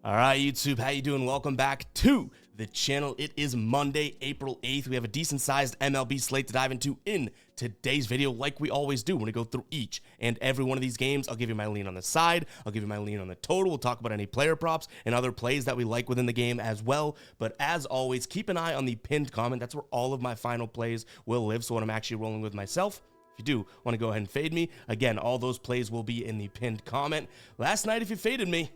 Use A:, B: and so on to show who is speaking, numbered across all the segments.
A: All right, YouTube, how you doing? Welcome back to the channel. It is Monday, April 8th. We have a decent-sized MLB slate to dive into in today's video, like we always do. We're going to go through each and every one of these games. I'll give you my lean on the side. I'll give you my lean on the total. We'll talk about any player props and other plays that we like within the game as well. But as always, keep an eye on the pinned comment. That's where all of my final plays will live, so when I'm actually rolling with myself. If you do want to go ahead and fade me, again, all those plays will be in the pinned comment. Last night, if you faded me,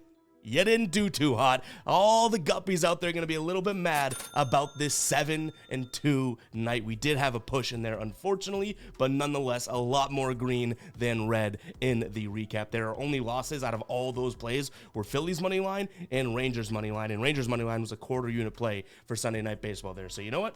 A: you didn't do too hot. All the guppies out there are going to be a little bit mad about this 7-2 night. We did have a push in there, unfortunately, but nonetheless, a lot more green than red in the recap. There are only losses out of all those plays were Phillies money line and Rangers money line, and Rangers money line was a quarter unit play for Sunday Night Baseball there. So you know what?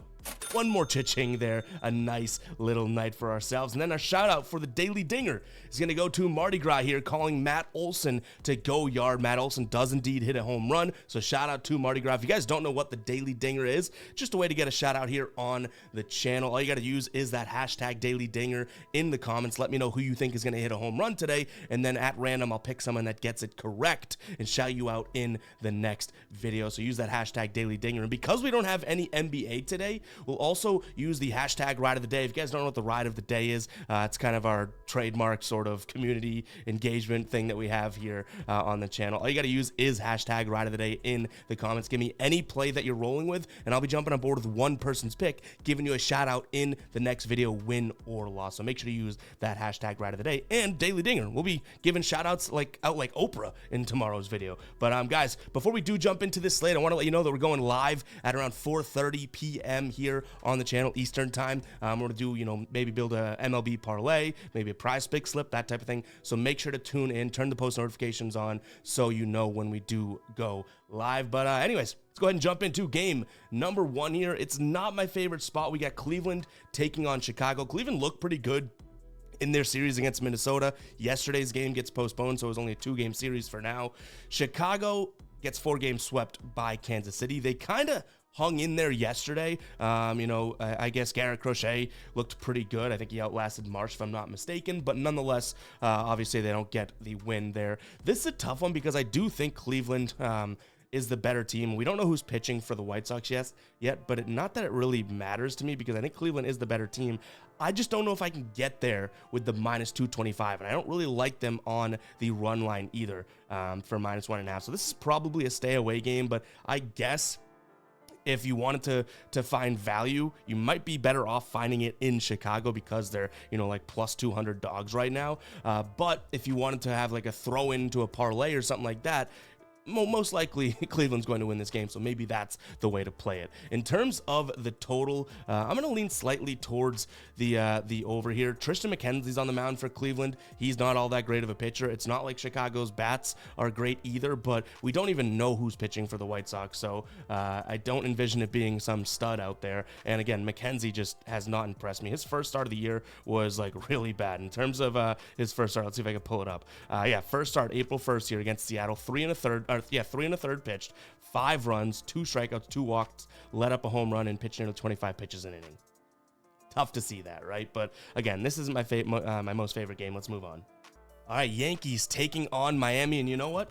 A: One more cha-ching there. A nice little night for ourselves. And then our shout out for the Daily Dinger is going to go to Mardi Gras here, calling Matt Olson to go yard. Matt Olson does indeed hit a home run, so shout out to Mardi Gras. If you guys don't know what the Daily Dinger is, just a way to get a shout out here on the channel. All you got to use is that hashtag Daily Dinger in the comments. Let me know who you think is going to hit a home run today, and then at random I'll pick someone that gets it correct and shout you out in the next video. So use that hashtag Daily Dinger. And because we don't have any NBA today, we'll also use the hashtag Ride of the Day. If you guys don't know what the Ride of the Day is, it's kind of our trademark sort of community engagement thing that we have here on the channel. All you got to use is hashtag Ride of the Day in the comments. Give me any play that you're rolling with, and I'll be jumping on board with one person's pick, giving you a shout out in the next video, win or loss. So make sure to use that hashtag Ride of the Day and Daily Dinger. We'll be giving shout outs like Oprah in tomorrow's video. But guys, before we do jump into this slate, I want to let you know that we're going live at around 4:30 p.m. here on the channel Eastern time. We're going to do, maybe build a MLB parlay, maybe a prize pick slip, that type of thing. So make sure to tune in, turn the post notifications on so you know when we do go live. But anyways, let's go ahead and jump into game number one here. It's not my favorite spot. We got Cleveland taking on Chicago. Cleveland looked pretty good in their series against Minnesota. Yesterday's game gets postponed, so it was only a 2-game series for now. Chicago gets 4 games swept by Kansas City. They kind of hung in there yesterday. I guess Garrett Crochet looked pretty good. I think he outlasted Marsh, if I'm not mistaken, but nonetheless, obviously they don't get the win there. This is a tough one because I do think Cleveland is the better team. We don't know who's pitching for the White Sox yet, but not that it really matters to me because I think Cleveland is the better team. I just don't know if I can get there with the -225, and I don't really like them on the run line either for -1.5. So this is probably a stay away game, but I guess if you wanted to find value, you might be better off finding it in Chicago because they're, like plus 200 dogs right now. But if you wanted to have like a throw into a parlay or something like that, most likely Cleveland's going to win this game, so maybe that's the way to play it. In terms of the total, I'm going to lean slightly towards the over here. Tristan McKenzie's on the mound for Cleveland. He's not all that great of a pitcher. It's not like Chicago's bats are great either, but we don't even know who's pitching for the White Sox, so I don't envision it being some stud out there. And again, McKenzie just has not impressed me. His first start of the year was like really bad. In terms of his first start, let's see if I can pull it up. First start April 1st here against Seattle, 3 1/3 pitched, 5 runs, 2 strikeouts, 2 walks, let up a home run, and pitched nearly 25 pitches an inning. Tough to see that, right? But again, this isn't my most favorite game. Let's move on. All right, Yankees taking on Miami, and you know what?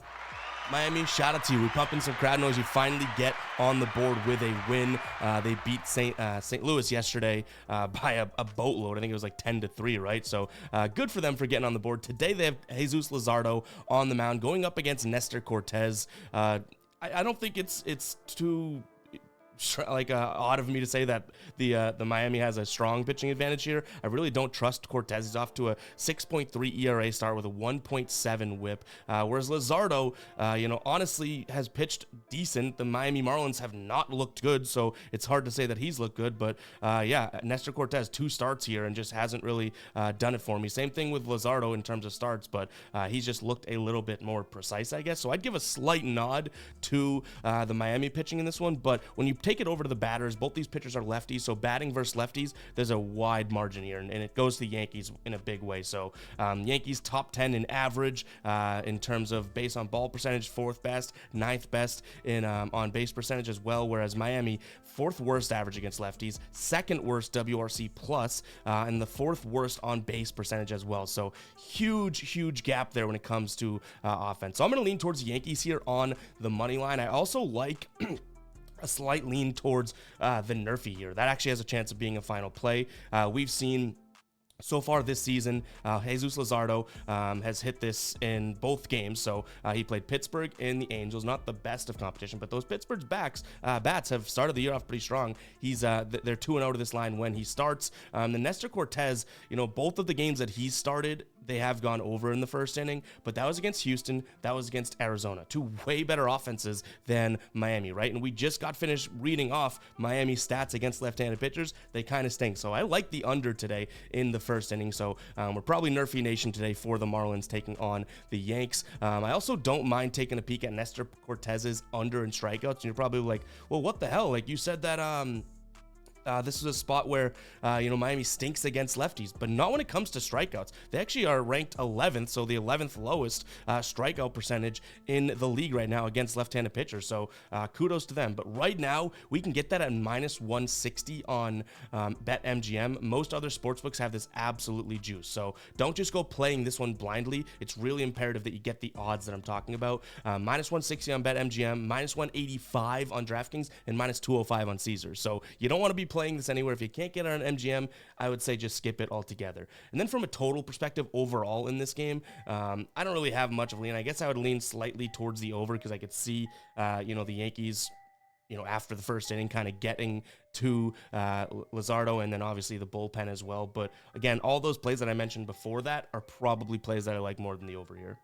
A: Miami, shout out to you. We pump in some crowd noise. You finally get on the board with a win. They beat St. Louis yesterday by a boatload. I think it was like 10-3, right? So good for them for getting on the board. Today they have Jesus Luzardo on the mound going up against Nestor Cortez. I don't think it's too odd of me to say that the Miami has a strong pitching advantage here. I really don't trust Cortez. He's off to a 6.3 ERA start with a 1.7 whip, whereas Luzardo, honestly has pitched decent. The Miami Marlins have not looked good, so it's hard to say that he's looked good, but Nestor Cortez, 2 starts here and just hasn't really done it for me. Same thing with Luzardo in terms of starts, but he's just looked a little bit more precise, I guess. So I'd give a slight nod to the Miami pitching in this one, but when you take take it over to the batters. Both these pitchers are lefties, so batting versus lefties, there's a wide margin here, and it goes to the Yankees in a big way. So Yankees top 10 in average in terms of base on ball percentage, 4th best, 9th best in on base percentage as well, whereas Miami 4th worst average against lefties, 2nd worst WRC plus, and the 4th worst on base percentage as well. So huge gap there when it comes to offense. So I'm going to lean towards the Yankees here on the money line. I also like a slight lean towards the Nerfy here. That actually has a chance of being a final play. We've seen so far this season, Jesus Luzardo has hit this in both games. So he played Pittsburgh and the Angels, not the best of competition, but those Pittsburgh's bats have started the year off pretty strong. He's they're 2-0 to this line when he starts. The Nestor Cortez, both of the games that he's started, they have gone over in the first inning, but that was against Houston, that was against Arizona, 2 way better offenses than Miami, right? And we just got finished reading off Miami's stats against left-handed pitchers. They kind of stink. So I like the under today in the first inning. So we're probably Nerfy Nation today for the Marlins taking on the Yanks. I also don't mind taking a peek at Nestor Cortez's under and strikeouts. And you're probably like, well, what the hell? Like you said that this is a spot where, Miami stinks against lefties, but not when it comes to strikeouts. They actually are ranked 11th, so the 11th lowest strikeout percentage in the league right now against left-handed pitchers. So kudos to them. But right now, we can get that at -160 on BetMGM. Most other sportsbooks have this absolutely juiced. So don't just go playing this one blindly. It's really imperative that you get the odds that I'm talking about. -160 on BetMGM, -185 on DraftKings, and -205 on Caesars. So you don't want to be playing this anywhere. If you can't get it on MGM, I would say just skip it altogether. And then from a total perspective overall in this game, I don't really have much of a lean. I guess I would lean slightly towards the over because I could see, the Yankees, after the first inning kind of getting to Luzardo and then obviously the bullpen as well. But again, all those plays that I mentioned before that are probably plays that I like more than the over here.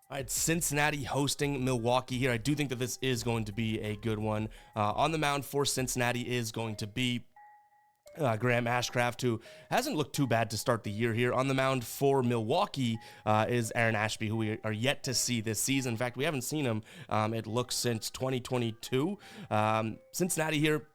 A: All right, Cincinnati hosting Milwaukee here. I do think that this is going to be a good one. On the mound for Cincinnati is going to be Graham Ashcraft, who hasn't looked too bad to start the year here. On the mound for Milwaukee is Aaron Ashby, who we are yet to see this season. In fact, we haven't seen him, it looks, since 2022. Cincinnati here,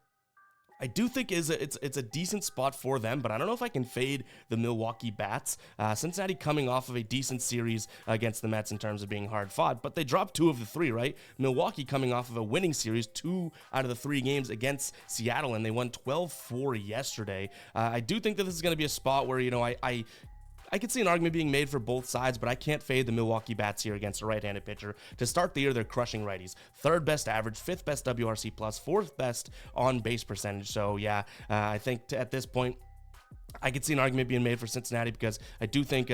A: I do think it's a decent spot for them, but I don't know if I can fade the Milwaukee bats. Cincinnati coming off of a decent series against the Mets in terms of being hard fought, but they dropped 2 of the 3, right? Milwaukee coming off of a winning series, 2 out of the 3 games against Seattle, and they won 12-4 yesterday. I do think that this is going to be a spot where, I could see an argument being made for both sides, but I can't fade the Milwaukee bats here against a right-handed pitcher. To start the year, they're crushing righties. 3rd best average, 5th best WRC plus, 4th best on base percentage. So yeah, I think at this point, I could see an argument being made for Cincinnati because I do think,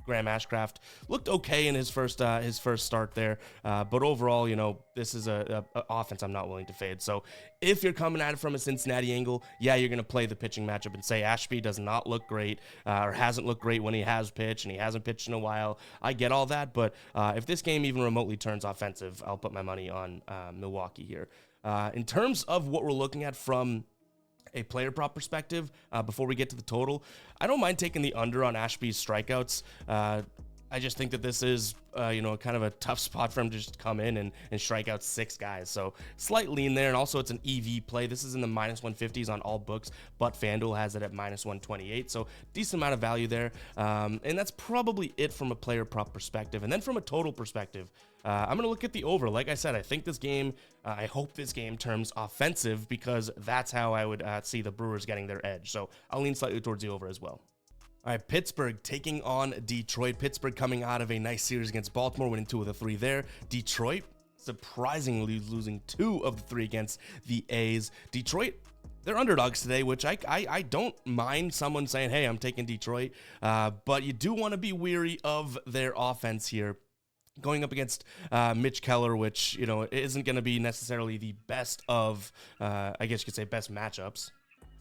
A: Graham Ashcraft looked okay in his first start there, but overall, this is a offense I'm not willing to fade. So if you're coming at it from a Cincinnati angle, yeah, you're going to play the pitching matchup and say Ashby does not look great or hasn't looked great when he has pitched and he hasn't pitched in a while. I get all that, but if this game even remotely turns offensive, I'll put my money on Milwaukee here. In terms of what we're looking at from a player prop perspective, before we get to the total, I don't mind taking the under on Ashby's strikeouts. I just think that this is, kind of a tough spot for him to just come in and strike out 6 guys. So slight lean there. And also it's an EV play. This is in the -150s on all books, but FanDuel has it at -128. So decent amount of value there. And that's probably it from a player prop perspective. And then from a total perspective, I'm going to look at the over. Like I said, I think this game, I hope this game turns offensive because that's how I would see the Brewers getting their edge. So I'll lean slightly towards the over as well. All right, Pittsburgh taking on Detroit. Pittsburgh coming out of a nice series against Baltimore, winning 2 of the 3 there. Detroit surprisingly losing 2 of the 3 against the A's. Detroit, they're underdogs today, which I don't mind someone saying, hey, I'm taking Detroit, but you do want to be weary of their offense here. Going up against Mitch Keller, which, isn't going to be necessarily the best of, I guess you could say, best matchups.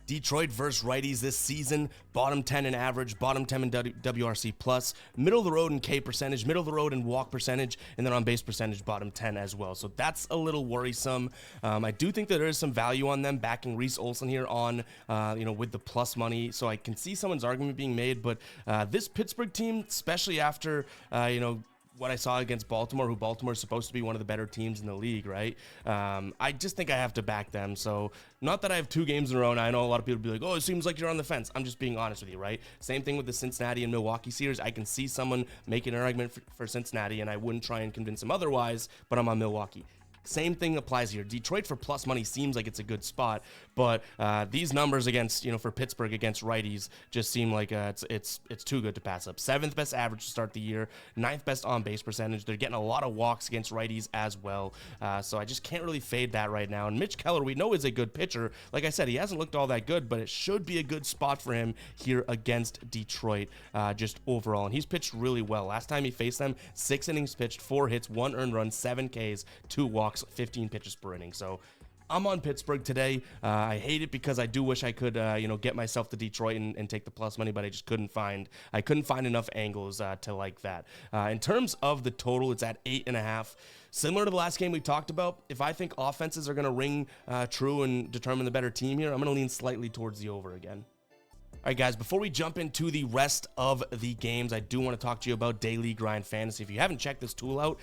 A: Detroit versus righties this season, bottom 10 in average, bottom 10 in WRC plus, middle of the road in K percentage, middle of the road in walk percentage, and then on base percentage, bottom 10 as well. So that's a little worrisome. I do think that there is some value on them backing Reese Olson here on, with the plus money. So I can see someone's argument being made, but this Pittsburgh team, especially after, what I saw against Baltimore, who Baltimore is supposed to be one of the better teams in the league, right? I just think I have to back them. So not that I have 2 games in a row, and I know a lot of people be like, oh, it seems like you're on the fence. I'm just being honest with you, right? Same thing with the Cincinnati and Milwaukee series. I can see someone making an argument for Cincinnati, and I wouldn't try and convince them otherwise, but I'm on Milwaukee. Same thing applies here. Detroit for plus money seems like it's a good spot, but these numbers against, for Pittsburgh against righties just seem like it's too good to pass up. 7th best average to start the year, 9th best on base percentage. They're getting a lot of walks against righties as well, so I just can't really fade that right now. And Mitch Keller, we know, is a good pitcher. Like I said, he hasn't looked all that good, but it should be a good spot for him here against Detroit, just overall. And he's pitched really well. Last time he faced them, 6 innings pitched, 4 hits, 1 earned run, 7 Ks, 2 walks, 15 pitches per inning. So I'm on Pittsburgh today. I hate it because I do wish I could, get myself to Detroit and take the plus money, but I just couldn't find enough angles to like that. In terms of the total, it's at 8.5. Similar to the last game we talked about, if I think offenses are going to ring true and determine the better team here, I'm going to lean slightly towards the over again. All right, guys, before we jump into the rest of the games, I do want to talk to you about Daily Grind Fantasy. If you haven't checked this tool out,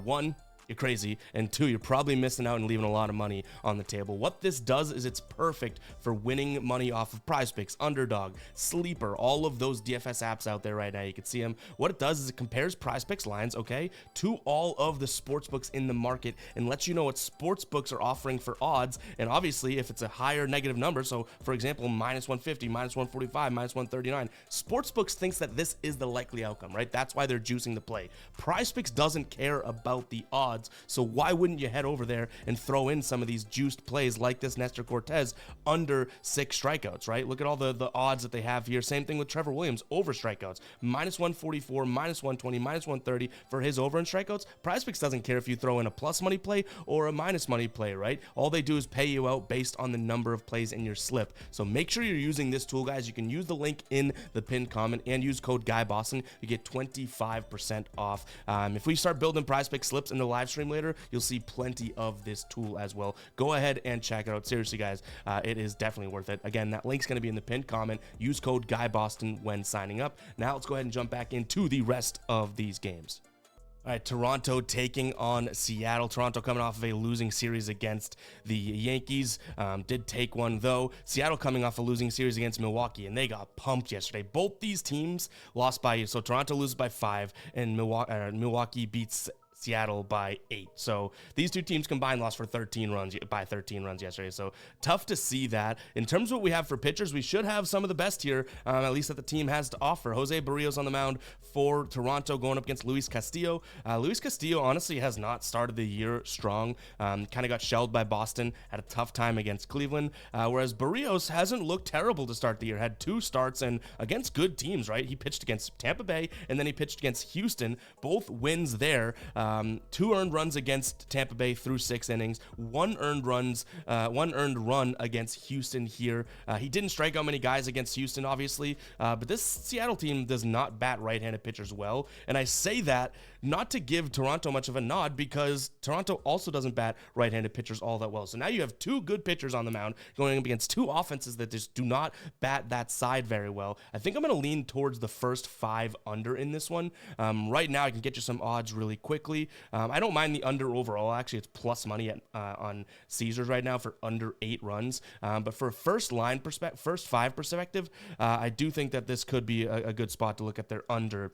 A: 1, you're crazy, and 2, you're probably missing out and leaving a lot of money on the table. What this does is it's perfect for winning money off of Prize Picks, Underdog, Sleeper, all of those DFS apps out there right now. You can see them. What it does is it compares Prize Picks lines, okay, to all of the sports books in the market and lets you know what sports books are offering for odds. And obviously, if it's a higher negative number, so for example, -150, -145, -139, sports books thinks that this is the likely outcome, right? That's why they're juicing the play. Prize Picks doesn't care about the odds. So why wouldn't you head over there and throw in some of these juiced plays like this Nestor Cortez under 6 strikeouts, right? Look at all the odds that they have here. Same thing with Trevor Williams over strikeouts. -144, -120, -130 for his over in strikeouts. Prize Picks doesn't care if you throw in a plus money play or a minus money play, right? All they do is pay you out based on the number of plays in your slip. So make sure you're using this tool, guys. You can use the link in the pinned comment and use code GUYBOSTON. You get 25% off. If we start building Prize Pick slips in the live stream later, you'll see plenty of this tool as well. Go ahead and check it out. Seriously, guys, it is definitely worth it. Again, that link's going to be in the pinned comment. Use code GUYBOSTON when signing up. Now let's go ahead and jump back into the rest of these games. All right, Toronto taking on Seattle. Toronto coming off of a losing series against the Yankees. Did take one, though. Seattle coming off a losing series against Milwaukee, and they got pumped yesterday. Both these teams lost by, so Toronto loses by 5, and Milwaukee beats Seattle by 8. So these two teams combined lost by 13 runs yesterday. So tough to see that. In terms of what we have for pitchers, we should have some of the best here, at least that the team has to offer. Jose Barrios on the mound for Toronto going up against Luis Castillo. Luis Castillo honestly has not started the year strong. Kind of got shelled by Boston, had a tough time against Cleveland, whereas Barrios hasn't looked terrible to start the year. Had 2 starts and against good teams, right? He pitched against Tampa Bay and then he pitched against Houston. Both wins there. 2 earned runs against Tampa Bay through 6 innings, 1 earned run against Houston here. He didn't strike out many guys against Houston, obviously, but this Seattle team does not bat right-handed pitchers well, and I say that not to give Toronto much of a nod because Toronto also doesn't bat right-handed pitchers all that well. So now you have 2 good pitchers on the mound going up against 2 offenses that just do not bat that side very well. I think I'm going to lean towards the first 5 under in this one. Right now I can get you some odds really quickly. I don't mind the under overall. Actually, it's plus money on Caesars right now for under 8 runs. But for first 5 perspective, I do think that this could be a good spot to look at their under.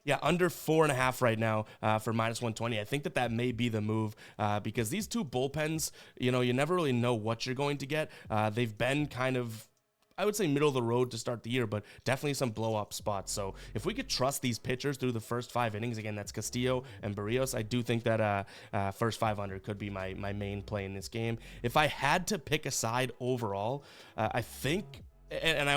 A: Yeah, under 4.5 right now for -120. I think that may be the move because these 2 bullpens, you never really know what you're going to get. They've been kind of, I would say, middle of the road to start the year, but definitely some blow-up spots. So if we could trust these pitchers through the first 5 innings, again, that's Castillo and Barrios, I do think that first 5 under could be my main play in this game. If I had to pick a side overall, I think, and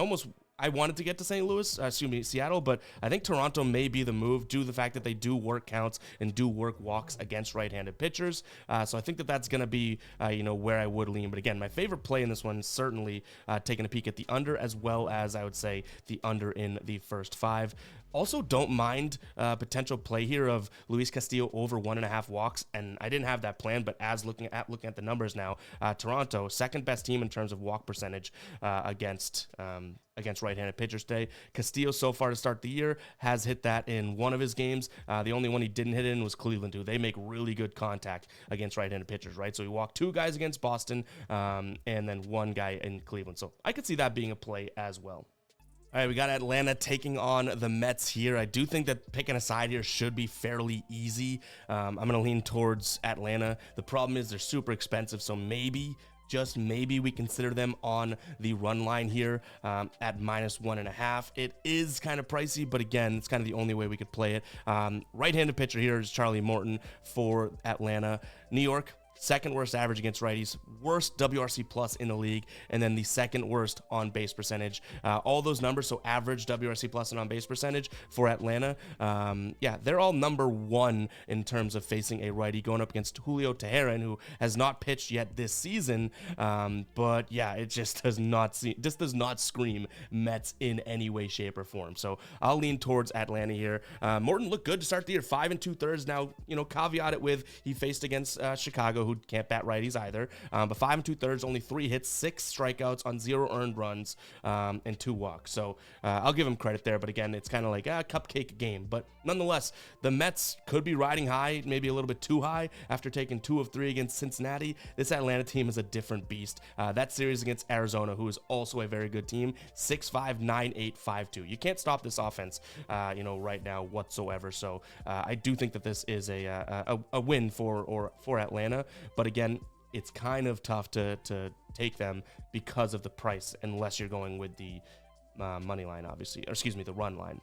A: I wanted to get to Seattle, but I think Toronto may be the move due to the fact that they do work counts and do work walks against right-handed pitchers. So I think that that's going to be, where I would lean. But again, my favorite play in this one is certainly taking a peek at the under, as well as I would say the under in the first 5. Also, don't mind potential play here of Luis Castillo over 1.5 walks, and I didn't have that plan, but as looking at the numbers now, Toronto, second best team in terms of walk percentage against right-handed pitchers today. Castillo so far to start the year has hit that in one of his games. The only one he didn't hit in was Cleveland, who they make really good contact against right-handed pitchers, right? So he walked 2 guys against Boston and then 1 guy in Cleveland. So I could see that being a play as well. All right, we got Atlanta taking on the Mets here. I do think that picking a side here should be fairly easy. I'm going to lean towards Atlanta. The problem is they're super expensive, so maybe, just maybe, we consider them on the run line here at -1.5. It is kind of pricey, but again, it's kind of the only way we could play it. Right-handed pitcher here is Charlie Morton for Atlanta. New York, second worst average against righties, worst WRC plus in the league, and then the second worst on base percentage. All those numbers, so average WRC plus and on base percentage for Atlanta, yeah, they're all number 1 in terms of facing a righty, going up against Julio Teheran, who has not pitched yet this season. But yeah, it just does not scream Mets in any way, shape, or form. So I'll lean towards Atlanta here. Morton looked good to start the year, 5 2/3. Now, caveat it with he faced against Chicago, who can't bat righties either. But 5 2/3, only 3 hits, 6 strikeouts on 0 earned runs, and 2 walks. So I'll give him credit there. But again, it's kind of like a cupcake game. But nonetheless, the Mets could be riding high, maybe a little bit too high after taking 2 of 3 against Cincinnati. This Atlanta team is a different beast. That series against Arizona, who is also a very good team, 6-5, 9-8, 5-2. You can't stop this offense, right now whatsoever. So I do think that this is a win for Atlanta. But again, it's kind of tough to take them because of the price, unless you're going with the money line, obviously, or excuse me, the run line.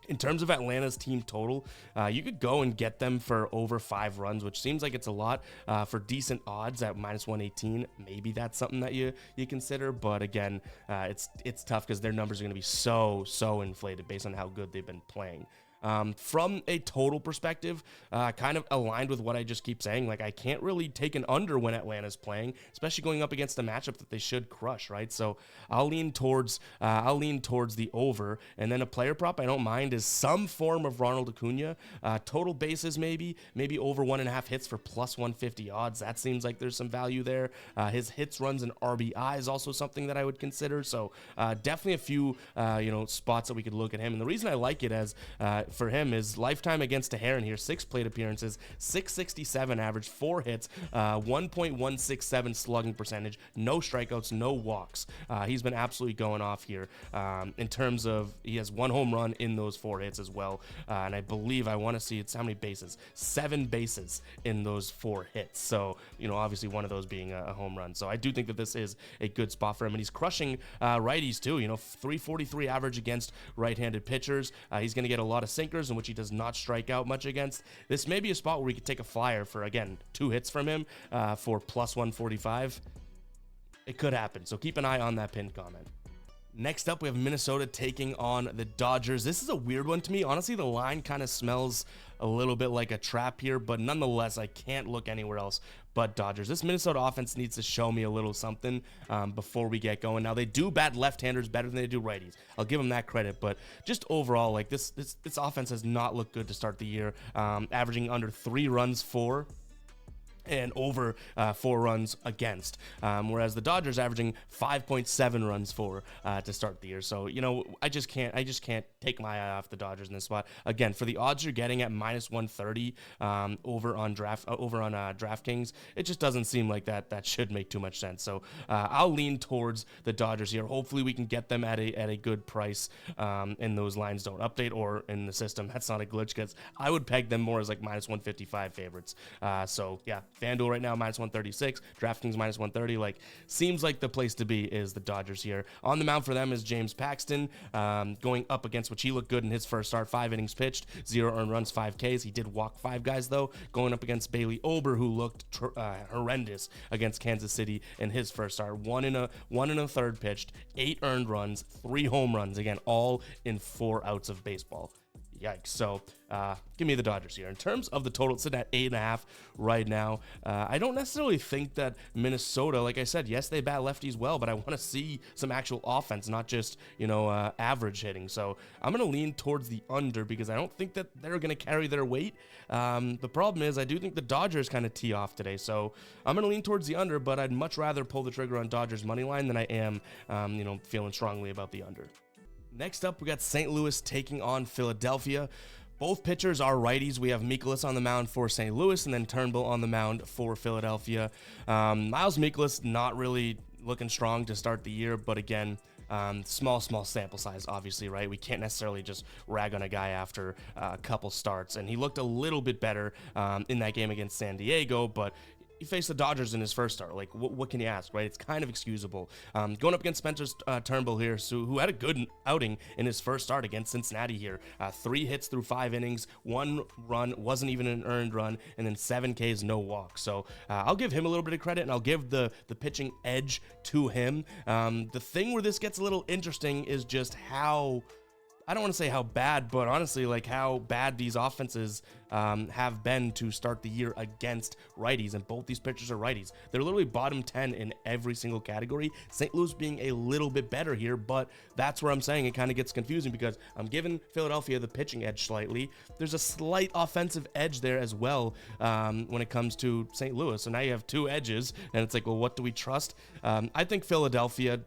A: In terms of Atlanta's team total, you could go and get them for over 5 runs, which seems like it's a lot for decent odds at -118. Maybe that's something that you consider, but again, it's tough because their numbers are going to be so inflated based on how good they've been playing. From a total perspective, kind of aligned with what I just keep saying. Like, I can't really take an under when Atlanta's playing, especially going up against a matchup that they should crush, right? So I'll lean towards the over, and then a player prop I don't mind is some form of Ronald Acuna. Total bases maybe over 1.5 hits for +150 odds. That seems like there's some value there. His hits, runs, and RBI is also something that I would consider. So definitely a few spots that we could look at him. And the reason I like it as for him is lifetime against Teheran here, 6 plate appearances, 667 average, 4 hits, 1.167 slugging percentage, no strikeouts, no walks. He's been absolutely going off here. In terms of, he has 1 home run in those 4 hits as well. And I believe, I want to see, it's how many bases? 7 bases in those 4 hits. So, obviously one of those being a home run. So I do think that this is a good spot for him. And he's crushing righties too, 343 average against right-handed pitchers. He's going to get a lot of sinkers, in which he does not strike out much against. This may be a spot where we could take a flyer for, again, 2 hits from him for +145. It could happen, so keep an eye on that pinned comment. Next up, we have Minnesota taking on the Dodgers. This is a weird one to me. Honestly, the line kind of smells a little bit like a trap here, but nonetheless, I can't look anywhere else but Dodgers. This Minnesota offense needs to show me a little something before we get going. Now, they do bat left-handers better than they do righties. I'll give them that credit, but just overall, like this offense has not looked good to start the year, averaging under 3 runs for and over 4 runs against, whereas the Dodgers averaging 5.7 runs for to start the year. So I just can't take my eye off the Dodgers in this spot. Again, for the odds you're getting at -130 over on DraftKings, it just doesn't seem like that should make too much sense. So I'll lean towards the Dodgers here. Hopefully we can get them at a good price, and those lines don't update, or in the system that's not a glitch, because I would peg them more as like -155 favorites. So yeah. FanDuel right now, -136. DraftKings -130. Like, seems like the place to be is the Dodgers here. On the mound for them is James Paxton, going up against, which he looked good in his first start. 5 innings pitched, 0 earned runs, 5 Ks. He did walk 5 guys, though, going up against Bailey Ober, who looked horrendous against Kansas City in his first start. 1 and a third pitched, 8 earned runs, 3 home runs. Again, all in 4 outs of baseball. yikes. So give me the Dodgers here. In terms of the total, it's sitting at 8.5 right now. I don't necessarily think that Minnesota, like I said, yes, they bat lefties well, but I want to see some actual offense, not just, average hitting. So I'm going to lean towards the under because I don't think that they're going to carry their weight. The problem is I do think the Dodgers kind of tee off today. So I'm going to lean towards the under, but I'd much rather pull the trigger on Dodgers money line than I am, feeling strongly about the under. Next up, we got St. Louis taking on Philadelphia. Both pitchers are righties. We have Mikolas on the mound for St. Louis and then Turnbull on the mound for Philadelphia. Miles Mikolas not really looking strong to start the year, but again, small sample size, obviously, right? We can't necessarily just rag on a guy after a couple starts, and he looked a little bit better in that game against San Diego, but he faced the Dodgers in his first start. Like, what can you ask, right? It's kind of excusable. Going up against Spencer Turnbull here, who had a good outing in his first start against Cincinnati here. 3 hits through 5 innings, 1 run, wasn't even an earned run, and then 7 Ks, no walks. So I'll give him a little bit of credit, and I'll give the pitching edge to him. The thing where this gets a little interesting is just how, I don't want to say how bad, but honestly, like how bad these offenses have been to start the year against righties, and both these pitchers are righties. They're literally bottom 10 in every single category. St. Louis being a little bit better here, but that's where I'm saying it kind of gets confusing because I'm giving Philadelphia the pitching edge slightly. There's a slight offensive edge there as well when it comes to St. Louis. So now you have 2 edges, and it's like, well, what do we trust? I think Philadelphia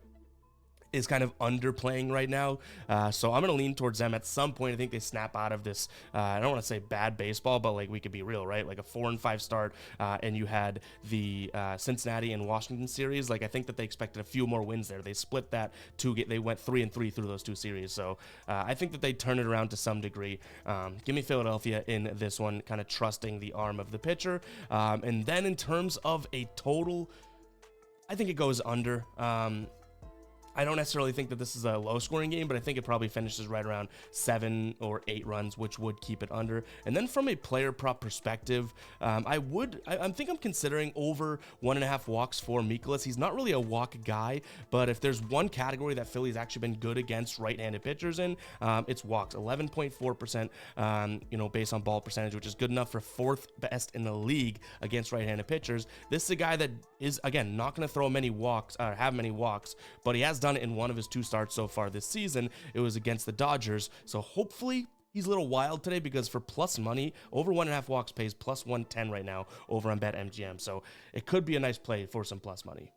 A: is kind of underplaying right now. So I'm going to lean towards them at some point. I think they snap out of this, I don't want to say bad baseball, but like we could be real, right? Like a 4-5 start, and you had the Cincinnati and Washington series. Like I think that they expected a few more wins there. They split that they went 3-3 through those 2 series. So I think that they turn it around to some degree. Give me Philadelphia in this one, kind of trusting the arm of the pitcher. And then in terms of a total, I think it goes under. I don't necessarily think that this is a low-scoring game, but I think it probably finishes right around 7 or 8 runs, which would keep it under. And then from a player prop perspective, I think I'm considering over 1.5 walks for Mikolas. He's not really a walk guy, but if there's one category that Philly's actually been good against right-handed pitchers in, it's walks. 11.4%, based on ball percentage, which is good enough for 4th best in the league against right-handed pitchers. This is a guy that is, again, not going to throw many walks or have many walks, but he has done it in one of his 2 starts so far this season. It was against the Dodgers. So hopefully he's a little wild today because for plus money, over 1.5 walks pays plus 110 right now over on BetMGM. So it could be a nice play for some plus money.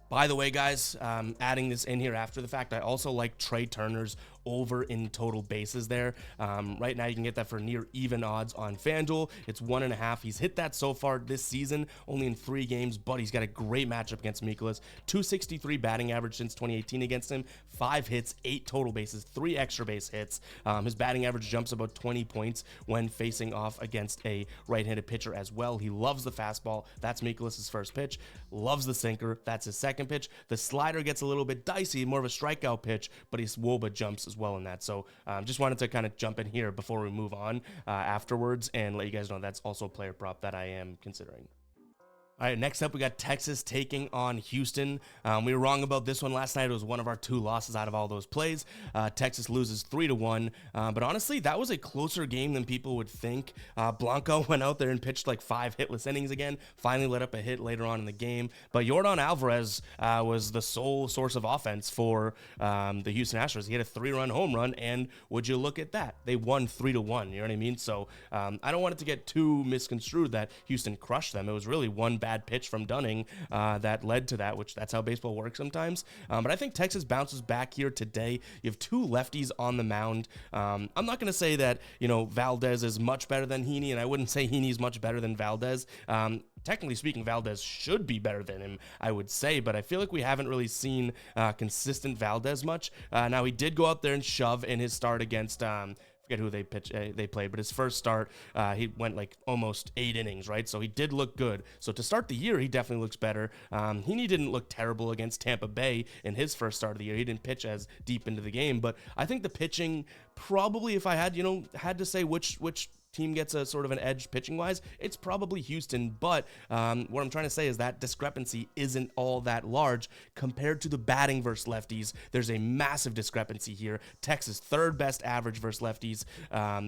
A: By the way, guys, adding this in here after the fact, I also like Trey Turner's over in total bases there. Right now, you can get that for near even odds on FanDuel. It's 1.5. He's hit that so far this season, only in 3 games, but he's got a great matchup against Mikolas. 263 batting average since 2018 against him, 5 hits, 8 total bases, 3 extra base hits. His batting average jumps about 20 points when facing off against a right-handed pitcher as well. He loves the fastball. That's Mikolas' first pitch. Loves the sinker. That's his second pitch. The slider gets a little bit dicey, more of a strikeout pitch, but his WOBA jumps as well in that. So just wanted to kind of jump in here before we move on afterwards and let you guys know that's also a player prop that I am considering. All right, next up, we got Texas taking on Houston. We were wrong about this one last night. It was one of our 2 losses out of all those plays. Texas loses 3-1. But honestly, that was a closer game than people would think. Blanco went out there and pitched like 5 hitless innings again. Finally let up a hit later on in the game. But Yordan Alvarez was the sole source of offense for the Houston Astros. He had a 3-run home run, and would you look at that? They won 3-1. You know what I mean? So I don't want it to get too misconstrued that Houston crushed them. It was really one bad pitch from Dunning that led to that, which that's how baseball works sometimes. But I think Texas bounces back here today. You have 2 lefties on the mound. I'm not going to say that, Valdez is much better than Heaney, and I wouldn't say Heaney's much better than Valdez. Technically speaking, Valdez should be better than him, I would say, but I feel like we haven't really seen consistent Valdez much. Now, he did go out there and shove in his start against forget who they played, but his first start, he went like almost 8 innings, right? So he did look good. So to start the year, he definitely looks better. He didn't look terrible against Tampa Bay in his first start of the year. He didn't pitch as deep into the game, but I think the pitching probably, if I had to say which team gets a sort of an edge pitching wise, it's probably Houston. But what I'm trying to say is that discrepancy isn't all that large compared to the batting versus lefties. There's a massive discrepancy here. Texas, third best average versus lefties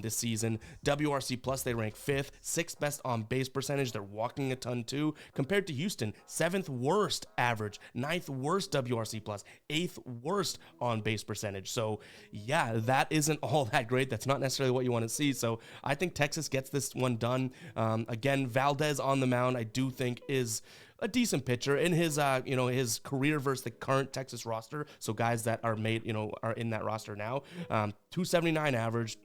A: this season. WRC plus, they rank fifth, sixth best on base percentage. They're walking a ton too. Compared to Houston, seventh worst average, ninth worst WRC plus, eighth worst on base percentage. So yeah, that isn't all that great. That's not necessarily what you want to see. So I think Texas gets this one done. Again, Valdez on the mound, I do think is a decent pitcher in his, his career versus the current Texas roster. So guys that are are in that roster now. 279 average,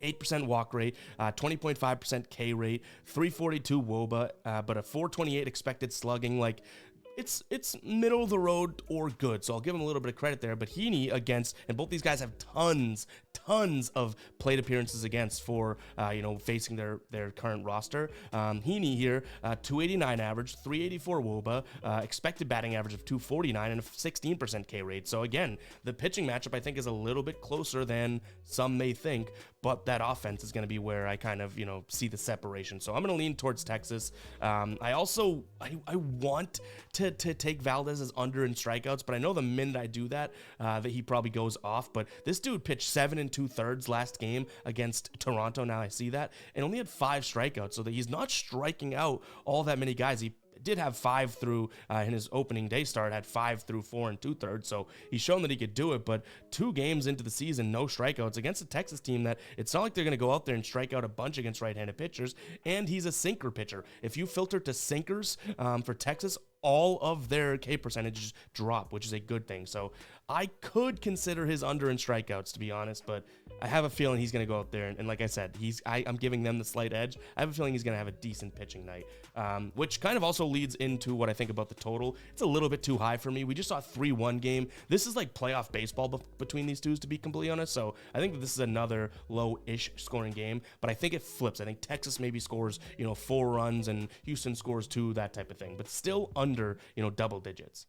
A: 8% walk rate, 20.5% K rate, 342 WOBA, but a 428 expected slugging. Like, it's middle of the road or good, so I'll give him a little bit of credit there. But Heaney and both these guys have tons of plate appearances against for facing their current roster. Heaney here, 289 average, 384 WOBA, expected batting average of 249, and a 16% K rate. So again, the pitching matchup I think is a little bit closer than some may think, but that offense is going to be where I kind of see the separation. So I'm going to lean towards Texas. I want to take Valdez as under in strikeouts, but I know the minute I do that, that he probably goes off. But this dude pitched 7 2/3 last game against Toronto. Now I see that, and only had 5 strikeouts, so that he's not striking out all that many guys. He did have 5 through in his opening day start, had 5 through 4 2/3, so he's shown that he could do it. But 2 games into the season, no strikeouts against a Texas team that it's not like they're going to go out there and strike out a bunch against right-handed pitchers, and he's a sinker pitcher. If you filter to sinkers for Texas, all of their K percentages drop, which is a good thing. So I could consider his under in strikeouts, to be honest, but I have a feeling he's going to go out there. And like I said, I'm giving them the slight edge. I have a feeling he's going to have a decent pitching night, which kind of also leads into what I think about the total. It's a little bit too high for me. We just saw a 3-1 game. This is like playoff baseball between these two, to be completely honest. So I think that this is another low-ish scoring game, but I think it flips. I think Texas maybe scores, 4 runs and Houston scores 2, that type of thing, but still under, double digits.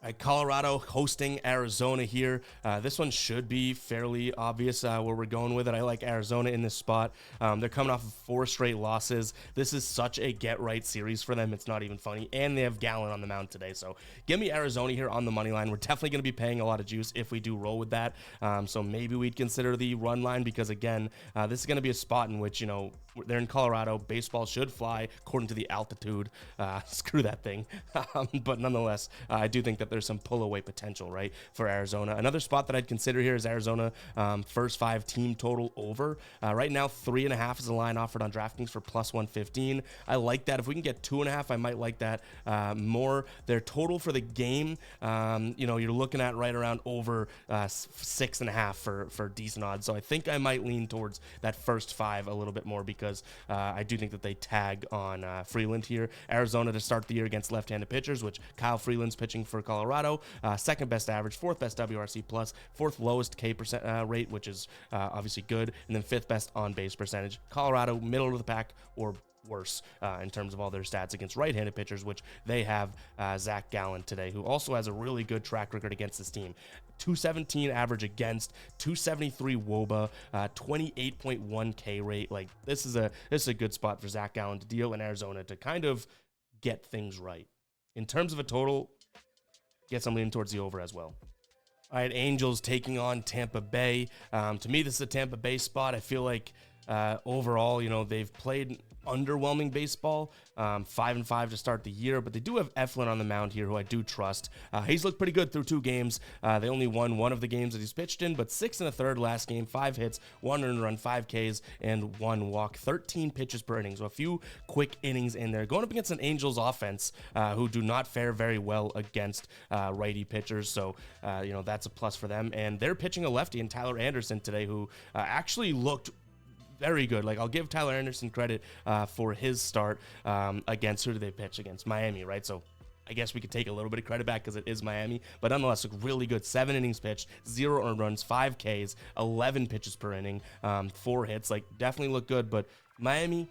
A: All right, Colorado hosting Arizona here. This one should be fairly obvious where we're going with it. I like Arizona in this spot. They're coming off of 4 straight losses. This is such a get-right series for them. It's not even funny. And they have Gallen on the mound today. So give me Arizona here on the money line. We're definitely going to be paying a lot of juice if we do roll with that. So maybe we'd consider the run line because, again, this is going to be a spot in which, they're in Colorado. Baseball should fly according to the altitude. Screw that thing. But nonetheless, I do think that there's some pull away potential, right, for Arizona. Another spot that I'd consider here is Arizona first 5 team total over. Right now, 3.5 is the line offered on DraftKings for plus 115. I like that. If we can get 2.5, I might like that more. Their total for the game, you're looking at right around over 6.5 for decent odds. So I think I might lean towards that first 5 a little bit more because I do think that they tag on Freeland here. Arizona to start the year against left-handed pitchers, which Kyle Freeland's pitching for Colorado. Second best average, 4th best WRC plus, 4th lowest K rate, which is obviously good, and then 5th best on base percentage. Colorado, middle of the pack or worse in terms of all their stats against right-handed pitchers, which they have Zach Gallen today, who also has a really good track record against this team. 217 average against, 273 WOBA, 28.1 K rate. Like this is a good spot for Zach Gallen to deal in Arizona to kind of get things right. In terms of a total, guess I'm leaning towards the over as well. All right, Angels taking on Tampa Bay. To me, this is a Tampa Bay spot. I feel like overall, they've played underwhelming baseball, 5-5 to start the year, but they do have Eflin on the mound here, who I do trust. He's looked pretty good through 2 games. They only won 1 of the games that he's pitched in, but 6 1/3 last game, 5 hits, 1 earned run, 5 Ks, and 1 walk, 13 pitches per inning. So a few quick innings in there, going up against an Angels offense who do not fare very well against righty pitchers. So that's a plus for them, and they're pitching a lefty in Tyler Anderson today, who actually looked very good. Like, I'll give Tyler Anderson credit for his start against, who did they pitch against? Miami, right? So I guess we could take a little bit of credit back because it is Miami, but nonetheless, look really good. 7 innings pitched, 0 earned runs, 5 Ks, 11 pitches per inning, 4 hits. Like, definitely look good, but Miami,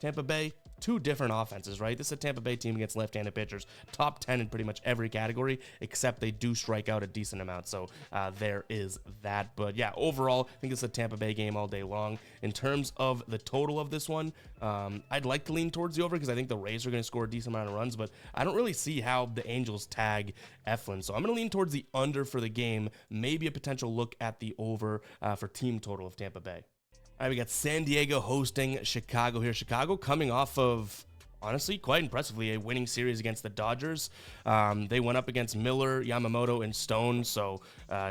A: Tampa Bay, two different offenses, right? This is a Tampa Bay team against left-handed pitchers, top 10 in pretty much every category, except they do strike out a decent amount. So there is that. But yeah, overall, I think it's a Tampa Bay game all day long. In terms of the total of this one, I'd like to lean towards the over because I think the Rays are going to score a decent amount of runs, but I don't really see how the Angels tag Eflin. So I'm going to lean towards the under for the game, maybe a potential look at the over for team total of Tampa Bay. All right, we got San Diego hosting Chicago here. Chicago coming off of, honestly, quite impressively, a winning series against the Dodgers. They went up against Miller, Yamamoto, and Stone, so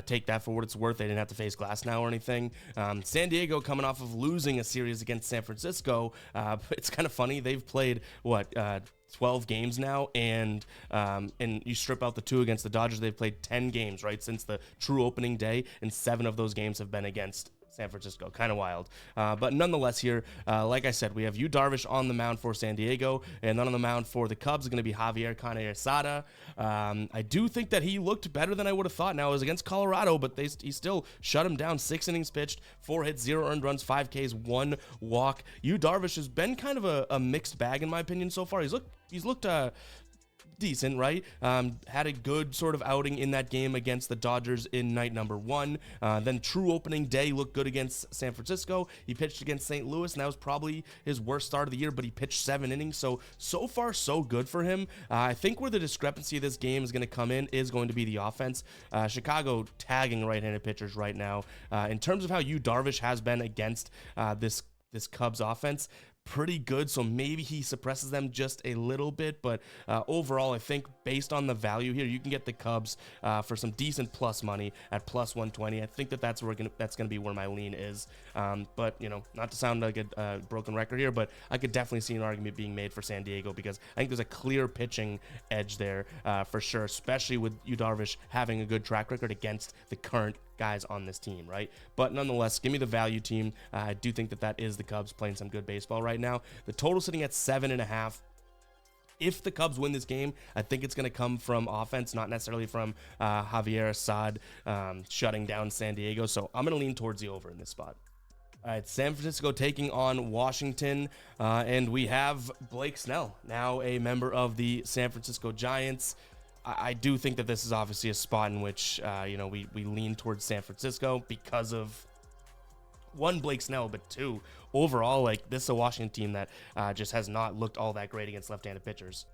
A: take that for what it's worth. They didn't have to face Glasnow or anything. San Diego coming off of losing a series against San Francisco. It's kind of funny. They've played, 12 games now, and you strip out the 2 against the Dodgers, they've played 10 games, right, since the true opening day, and 7 of those games have been against San Francisco. Kind of wild. But nonetheless here, like I said, we have Yu Darvish on the mound for San Diego, and then on the mound for the Cubs is going to be Javier Canesada. I do think that he looked better than I would have thought. Now, it was against Colorado, but he still shut him down. 6 innings pitched, 4 hits, 0 earned runs, 5 Ks, 1 walk. Yu Darvish has been kind of a mixed bag in my opinion so far. He's looked decent, right? Had a good sort of outing in that game against the Dodgers in night number 1. Then true opening day looked good against San Francisco. He pitched against St. Louis, and that was probably his worst start of the year, but he pitched 7 innings. So far, so good for him. I think where the discrepancy of this game is going to come in is going to be the offense. Chicago tagging right-handed pitchers right now. In terms of how Yu Darvish has been against this Cubs offense, pretty good, so maybe he suppresses them just a little bit, but overall, I think based on the value here, you can get the Cubs for some decent plus money at plus 120. I think that's gonna be where my lean is. But not to sound like a broken record here, but I could definitely see an argument being made for San Diego because I think there's a clear pitching edge there for sure, especially with Yu Darvish having a good track record against the current guys on this team, right? But nonetheless, give me the value team. I do think that is the Cubs playing some good baseball right now. The total sitting at 7.5. If the Cubs win this game, I think it's going to come from offense, not necessarily from Javier Assad shutting down San Diego. So I'm going to lean towards the over in this spot. All right, San Francisco taking on Washington, and we have Blake Snell, now a member of the San Francisco Giants. I do think that this is obviously a spot in which, we lean towards San Francisco because of, 1, Blake Snell, but 2, overall, this is a Washington team that just has not looked all that great against left-handed pitchers.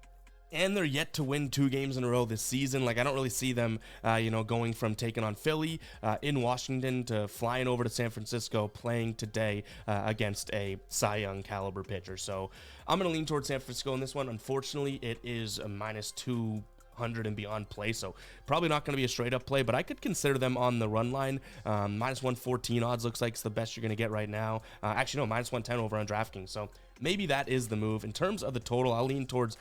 A: And they're yet to win 2 games in a row this season. I don't really see them, going from taking on Philly in Washington to flying over to San Francisco, playing today against a Cy Young caliber pitcher. So I'm going to lean towards San Francisco in this one. Unfortunately, it is a minus 200 and beyond play, so probably not going to be a straight up play, but I could consider them on the run line. Minus 114 odds looks like it's the best you're going to get right now. Actually, no, minus 110 over on DraftKings, so maybe that is the move. In terms of the total, I'll lean towards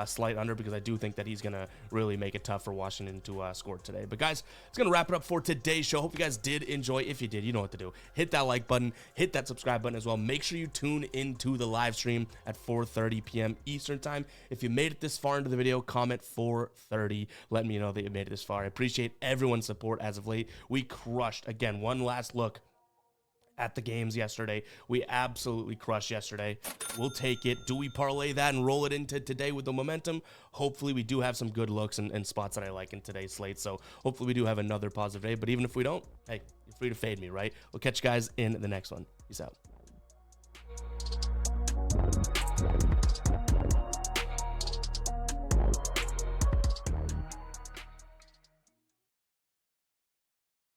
A: slight under because I do think that he's going to really make it tough for Washington to score today. But guys, it's going to wrap it up for today's show. Hope you guys did enjoy. If you did, you know what to do. Hit that like button, hit that subscribe button as well. Make sure you tune into the live stream at 4:30 p.m. Eastern time. If you made it this far into the video, comment 4:30. Let me know that you made it this far. I appreciate everyone's support as of late. We crushed. Again, one last look at the games yesterday. We absolutely crushed yesterday. We'll take it. Do we parlay that and roll it into today with the momentum? Hopefully we do have some good looks and spots that I like in today's slate. So hopefully we do have another positive day. But even if we don't, hey, you're free to fade me, right? We'll catch you guys in the next one. Peace out.